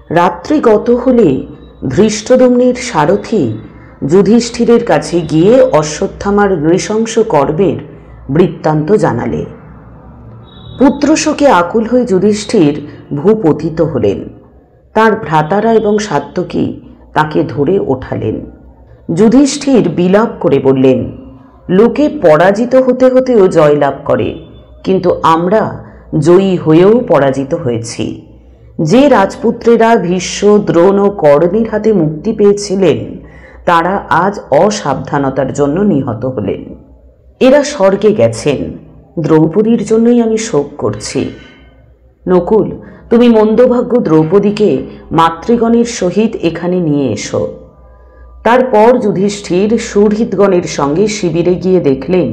রাত্রি গত হলে ধৃষ্টদ্যুম্নের সারথি যুধিষ্ঠিরের কাছে গিয়ে অশ্বত্থামার নৃশংস কর্মের বৃত্তান্ত জানালে। পুত্রশোকে আকুল হয়ে যুধিষ্ঠির ভূপতিত হলেন। তার ভ্রাতারা এবং সাত্যকী তাকে ধরে ওঠালেন। যুধিষ্ঠির বিলাপ করে বললেন, লোকে পরাজিত হতে হতেও জয়লাভ করে, কিন্তু আমরা জয়ী হয়েও পরাজিত হয়েছি। যে রাজপুত্রেরা ভীষ্ম, দ্রোণ ও কর্ণের হাতে মুক্তি পেয়েছিলেন তারা আজ অসাবধানতার জন্য নিহত হলেন। এরা স্বর্গে গেছেন। দ্রৌপদীর জন্যই আমি শোক করছি। নকুল, তুমি মন্দভাগ্য দ্রৌপদীকে মাতৃগণের সহিত এখানে নিয়ে এসো। তারপর যুধিষ্ঠির সুহৃদগণের সঙ্গে শিবিরে গিয়ে দেখলেন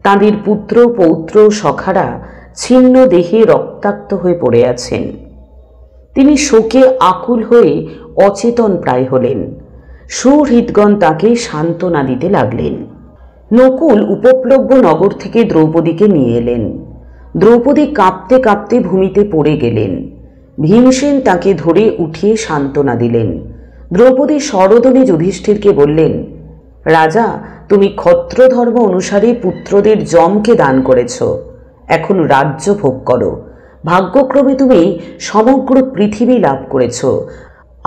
তাঁদের পুত্র, পৌত্র, সখারা ছিন্ন দেহে রক্তাক্ত হয়ে পড়ে আছেন। তিনি শোকে আকুল হয়ে অচেতন প্রায় হলেন। সুহৃদগণ তাকে সান্ত্বনা দিতে লাগলেন। নকুল উপপ্লব্য নগর থেকে দ্রৌপদীকে নিয়ে এলেন। দ্রৌপদী কাঁপতে কাঁপতে ভূমিতে পড়ে গেলেন। ভীমসেন তাকে ধরে উঠিয়ে সান্ত্বনা দিলেন। দ্রৌপদী সরোদনে যুধিষ্ঠিরকে বললেন, রাজা, তুমি ক্ষত্র ধর্ম অনুসারে পুত্রদের যমকে দান করেছ, এখন রাজ্য ভোগ করো। ভাগ্যক্রমে তুমি সমগ্র পৃথিবী লাভ করেছ।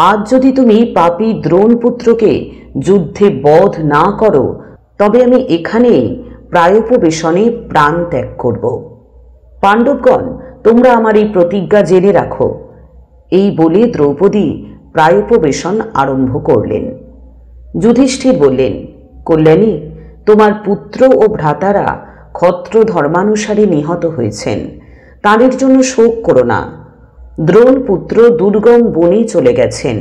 আজ যদি তুমি পাপী দ্রোণপুত্রকে যুদ্ধে বধ না করো তবে আমি এখানে প্রায়োপবেশনে প্রাণ ত্যাগ করব। পাণ্ডবগণ, তোমরা আমার এই প্রতিজ্ঞা জেনে রাখো। এই বলে দ্রৌপদী প্রায়োপবেশন আরম্ভ করলেন। যুধিষ্ঠির বললেন, কল্যাণী, তোমার পুত্র ও ভ্রাতারা ক্ষত্র ধর্মানুসারে নিহত হয়েছেন, তাদের জন্য শোক করো না। দ্রোণ পুত্র দুর্গম বনে চলে গেছেন।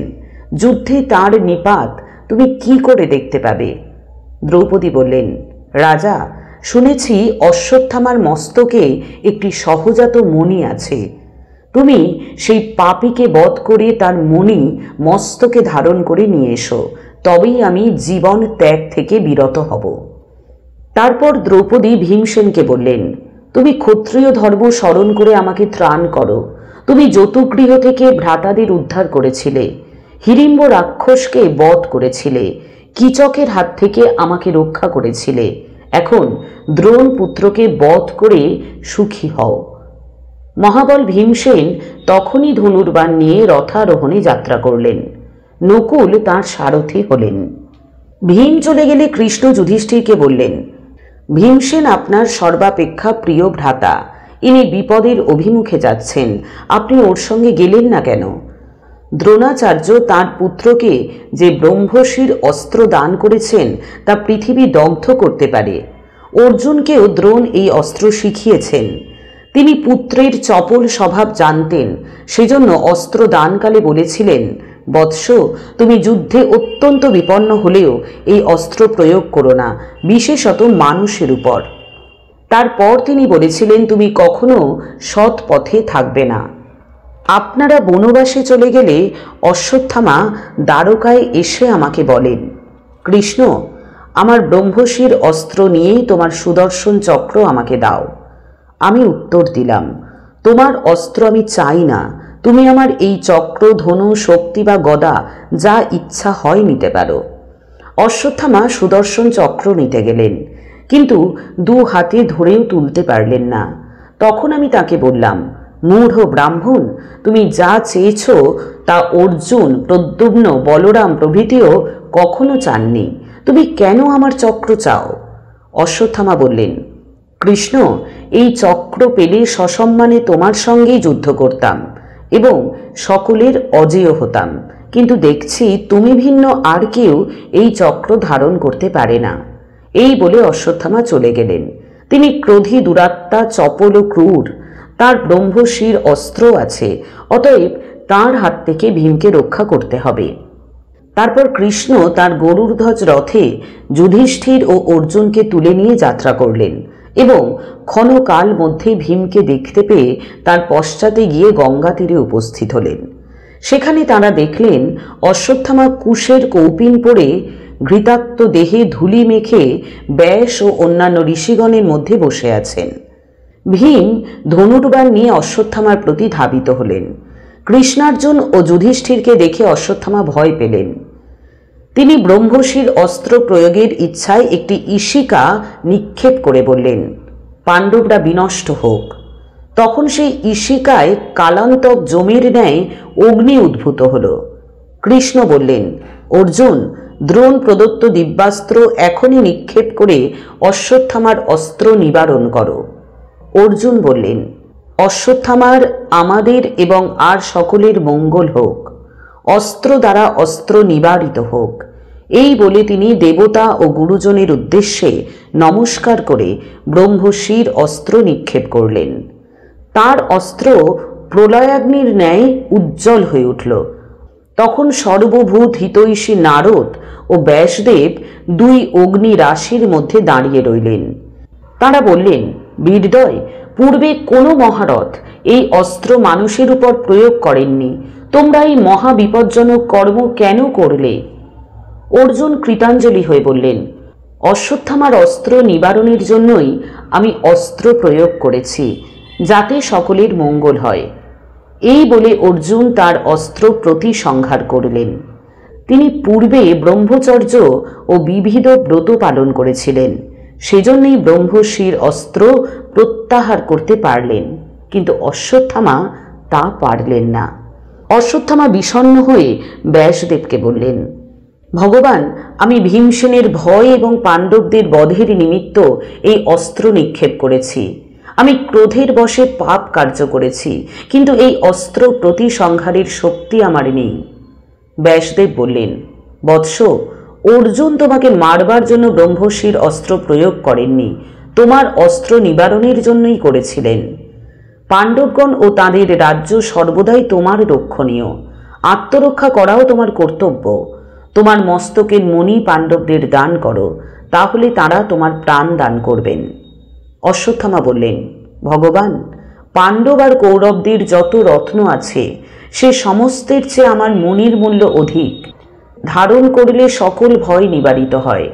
যুদ্ধে তার নিপাত তুমি কি করে দেখতে পাবে? দ্রৌপদী বললেন, রাজা, শুনেছি অশ্বত্থামার মস্তকে একটি সহজাত মণি আছে। তুমি সেই পাপীকে বধ করে তার মণি মস্তকে ধারণ করে নিয়ে এসো, তবেই আমি জীবন ত্যাগ থেকে বিরত হব। তারপর দ্রৌপদী ভীমসেনকে বললেন, তুমি ক্ষত্রিয় ধর্ম স্মরণ করে আমাকে ত্রাণ করো। তুমি যতুগৃহ থেকে ভ্রাতাদের উদ্ধার করেছিলে, হিড়িম্ব রাক্ষসকে বধ করেছিলে, কীচকের হাত থেকে আমাকে রক্ষা করেছিলে। এখন দ্রোণ পুত্রকে বধ করে সুখী হও। মহাবল ভীমসেন তখনই ধনুর্বাণ নিয়ে রথারোহণে যাত্রা করলেন। নকুল তাঁর সারথি হলেন। ভীম চলে গেলে কৃষ্ণ যুধিষ্ঠিরকে বললেন, ভীমসেন আপনার সর্বাপেক্ষা প্রিয় ভ্রাতা। ইনি বিপদের অভিমুখে যাচ্ছেন, আপনি ওর সঙ্গে গেলেন না কেন? দ্রোণাচার্য তাঁর পুত্রকে যে ব্রহ্মশির অস্ত্র দান করেছেন তা পৃথিবী দগ্ধ করতে পারে। অর্জুনকেও দ্রোণ এই অস্ত্র শিখিয়েছেন। তিনি পুত্রের চপল স্বভাব জানতেন, সেজন্য অস্ত্র দানকালে বলেছিলেন, বৎস, তুমি যুদ্ধে অত্যন্ত বিপন্ন হলেও এই অস্ত্র প্রয়োগ করো না, বিশেষত মানুষের উপর। তারপর তিনি বলেছিলেন, তুমি কখনো সৎ পথে থাকবে না। আপনারা বনবাসে চলে গেলে অশ্বত্থামা দ্বারকায় এসে আমাকে বলেন, কৃষ্ণ, আমার ব্রহ্মশির অস্ত্র নিয়েই তোমার সুদর্শন চক্র আমাকে দাও। আমি উত্তর দিলাম, তোমার অস্ত্র আমি চাই না, তুমি আমার এই চক্র, ধনু, শক্তি বা গদা যা ইচ্ছা হয় নিতে পারো। অশ্বত্থামা সুদর্শন চক্র নিতে গেলেন, কিন্তু দু হাতে ধরেও তুলতে পারলেন না। তখন আমি তাকে বললাম, মূঢ় ব্রাহ্মণ, তুমি যা চেয়েছ তা অর্জুন, প্রদ্যুম্ন, বলরাম প্রভৃতিও কখনো চাননি, তুমি কেন আমার চক্র চাও? অশ্বত্থামা বললেন, কৃষ্ণ, এই চক্র পেলে সসম্মানে তোমার সঙ্গেই যুদ্ধ করতাম এবং সকলের অজেয় হতাম, কিন্তু দেখছি তুমি ভিন্ন আর কেউ এই চক্র ধারণ করতে পারে না। এই বলে অশ্বত্থামা চলে গেলেন। তিনি ক্রোধী, দুরাত্মা, চপল ও ক্রূর। তার ব্রহ্মশির অস্ত্র আছে, অতএব তাঁর হাত থেকে ভীমকে রক্ষা করতে হবে। তারপর কৃষ্ণ তার গরুড়ধ্বজ রথে যুধিষ্ঠির ও অর্জুনকে তুলে নিয়ে যাত্রা করলেন এবং ক্ষণকাল মধ্যে ভীমকে দেখতে পেয়ে তার পশ্চাতে গিয়ে গঙ্গা তীরে উপস্থিত হলেন। সেখানে তাঁরা দেখলেন অশ্বত্থামা কুশের কৌপিন পরে ঘৃতাক্ত দেহে ধুলি মেখে ব্যাস ও অন্যান্য ঋষিগণের মধ্যে বসে আছেন। ভীম ধনুর্বাণ নিয়ে অশ্বত্থামার প্রতি ধাবিত হলেন। কৃষ্ণার্জুন ও যুধিষ্ঠিরকে দেখে অশ্বত্থামা ভয় পেলেন। তিনি ব্রহ্মশির অস্ত্র প্রয়োগের ইচ্ছায় একটি ঈশিকা নিক্ষেপ করে বললেন, পাণ্ডবরা বিনষ্ট হোক। তখন সেই ঈশিকায় কালান্তক জমির ন্যায় অগ্নি উদ্ভূত হল। কৃষ্ণ বললেন, অর্জুন, দ্রোণ প্রদত্ত দিব্যাস্ত্র এখনই নিক্ষেপ করে অশ্বত্থামার অস্ত্র নিবারণ করো। অর্জুন বললেন, অশ্বত্থামার, আমাদের এবং আর সকলের মঙ্গল হোক, অস্ত্র দ্বারা অস্ত্র নিবারিত হোক। এই বলে তিনি দেবতা ও গুরুজনের উদ্দেশ্যে নমস্কার করে ব্রহ্মশির অস্ত্র নিক্ষেপ করলেন। তার অস্ত্র প্রলয়াগ্নির ন্যায় উজ্জ্বল হয়ে উঠল। তখন সর্বভূত হিতৈষী নারদ ও ব্যাসদেব দুই অগ্নি রাশির মধ্যে দাঁড়িয়ে রইলেন। তাঁরা বললেন, বীরদয়, পূর্বে কোনো মহারথ এই অস্ত্র মানুষের উপর প্রয়োগ করেননি। তোমরা এই মহা বিপজ্জনক কর্ম কেন করলে? অর্জুন কৃতাঞ্জলি হয়ে বললেন, অশ্বত্থামার অস্ত্র নিবারণের জন্যই আমি অস্ত্র প্রয়োগ করেছি, যাতে সকলের মঙ্গল হয়। এই বলে অর্জুন তার অস্ত্র প্রতিসংহার করলেন। তিনি পূর্বে ব্রহ্মচর্য ও বিবিধ ব্রত পালন করেছিলেন, সেজন্যই ব্রহ্মশির অস্ত্র প্রত্যাহার করতে পারলেন, কিন্তু অশ্বত্থামা তা পারলেন না। অশ্বত্থামা বিষণ্ণ হয়ে ব্যাসদেবকে বললেন, ভগবান, আমি ভীমসেনের ভয় এবং পাণ্ডবদের বধের নিমিত্ত এই অস্ত্র নিক্ষেপ করেছি। আমি ক্রোধের বশে পাপ কার্য করেছি, কিন্তু এই অস্ত্র প্রতিসংহারের শক্তি আমার নেই। ব্যাসদেব বললেন, বৎস, অর্জুন তোমাকে মারবার জন্য ব্রহ্মশির অস্ত্র প্রয়োগ করেননি, তোমার অস্ত্র নিবারণের জন্যই করেছিলেন। পাণ্ডবগণ ও তাঁদের রাজ্য সর্বদাই তোমার রক্ষণীয়, আত্মরক্ষা করাও তোমার কর্তব্য। তোমার মস্তকের মণি পাণ্ডবদের দান করো, তাহলে তারা তোমার প্রাণ দান করবেন। অশ্বত্থামা বললেন, ভগবান, পাণ্ডব আর কৌরবদের যত রত্ন আছে সে সমস্তের চেয়ে আমার মণির মূল্য অধিক। ধারণ করলে সকল ভয় নিবারিত হয়।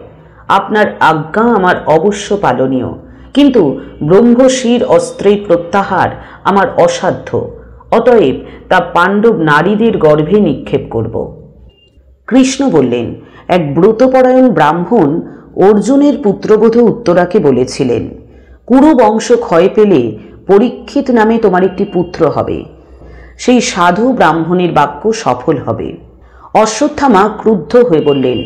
আপনার আজ্ঞা আমার অবশ্য পালনীয়, কিন্তু ব্রহ্মশির অস্ত্রের প্রত্যাহার আমার অসাধ্য। অতএব তা পাণ্ডব নারীদের গর্ভে নিক্ষেপ করব। কৃষ্ণ বললেন, এক ব্রতপরায়ণ ব্রাহ্মণ অর্জুনের পুত্রবধূ উত্তরাকে বলেছিলেন, কুরু বংশ ক্ষয় পেলে পরীক্ষিত নামে তোমার একটি পুত্র হবে। সেই সাধু ব্রাহ্মণের বাক্য সফল হবে। অশ্বত্থামা ক্রুদ্ধ হয়ে বললেন,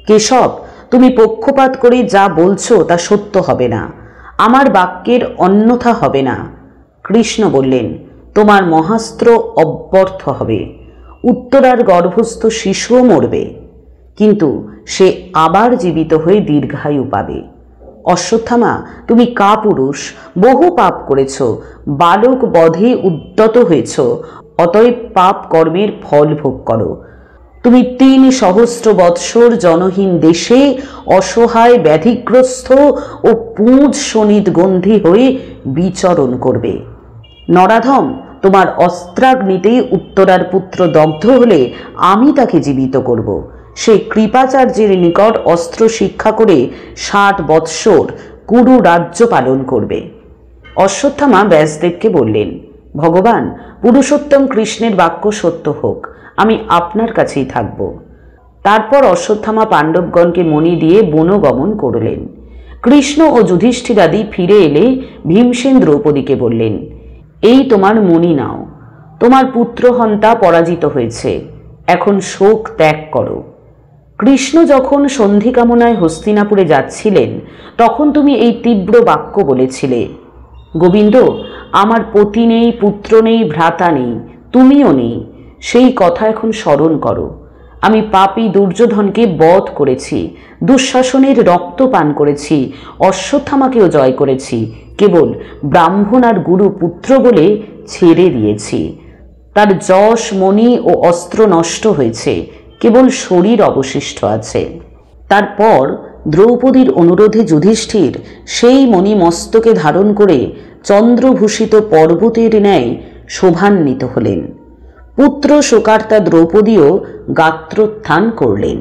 কেশব, তুমি পক্ষপাত করে যা বলছো তা সত্য হবে না। আমার বাক্যের অন্যথা হবে না। কৃষ্ণ বললেন, তোমার মহাস্ত্র অব্যর্থ হবে। উত্তরার গর্ভস্থ শিশুও মরবে, কিন্তু সে আবার জীবিত হয়ে দীর্ঘায়ু পাবে। অশ্বত্থামা, তুমি কাপুরুষ, বহু পাপ করেছ, বালক বধে উদ্যত হয়েছ, অতএব পাপ কর্মের ফল ভোগ করো। তুমি ৩ সহস্র বৎসর জনহীন দেশে অসহায়, ব্যাধিগ্রস্ত ও পুঁজ শোণিত গন্ধি হয়ে বিচরণ করবে। নরাধম, তোমার অস্ত্রাগ্নিতে উত্তরার পুত্র দগ্ধ হলে আমি তাকে জীবিত করব। সে কৃপাচার্যের নিকট অস্ত্র শিক্ষা করে ৬০ বৎসর কুরু রাজ্য পালন করবে। অশ্বত্থামা ব্যাসদেবকে বললেন, ভগবান, পুরুষোত্তম কৃষ্ণের বাক্য সত্য হোক, আমি আপনার কাছেই থাকব। তারপর অশ্বত্থামা পাণ্ডবগণকে মণি দিয়ে বনগমন করলেন। কৃষ্ণ ও যুধিষ্ঠিরাদি ফিরে এলে ভীমসেন দ্রৌপদীকে বললেন, এই তোমার মণি নাও। তোমার পুত্রহন্তা পরাজিত হয়েছে, এখন শোক ত্যাগ করো। কৃষ্ণ যখন সন্ধি কামনায় হস্তিনাপুরে যাচ্ছিলেন, তখন তুমি এই তীব্র বাক্য বলেছিলে, গোবিন্দ, আমার পতি নেই, পুত্র নেই, ভ্রাতা নেই, তুমিও নেই। সেই কথা এখন স্মরণ করো। আমি পাপী দুর্যোধনকে বধ করেছি, দুঃশাসনের রক্ত পান করেছি, অশ্বত্থামাকেও জয় করেছি, কেবল ব্রাহ্মণ আর গুরু পুত্র বলে ছেড়ে দিয়েছি। তার যশ, মণি ও অস্ত্র নষ্ট হয়েছে, কেবল শরীর অবশিষ্ট আছে। তারপর দ্রৌপদীর অনুরোধে যুধিষ্ঠির সেই মণি মস্তকে ধারণ করে চন্দ্রভূষিত পর্বতের ন্যায় শোভান্বিত হলেন। পুত্র শোকার্তা দ্রৌপদীও গাত্রোত্থান করলেন।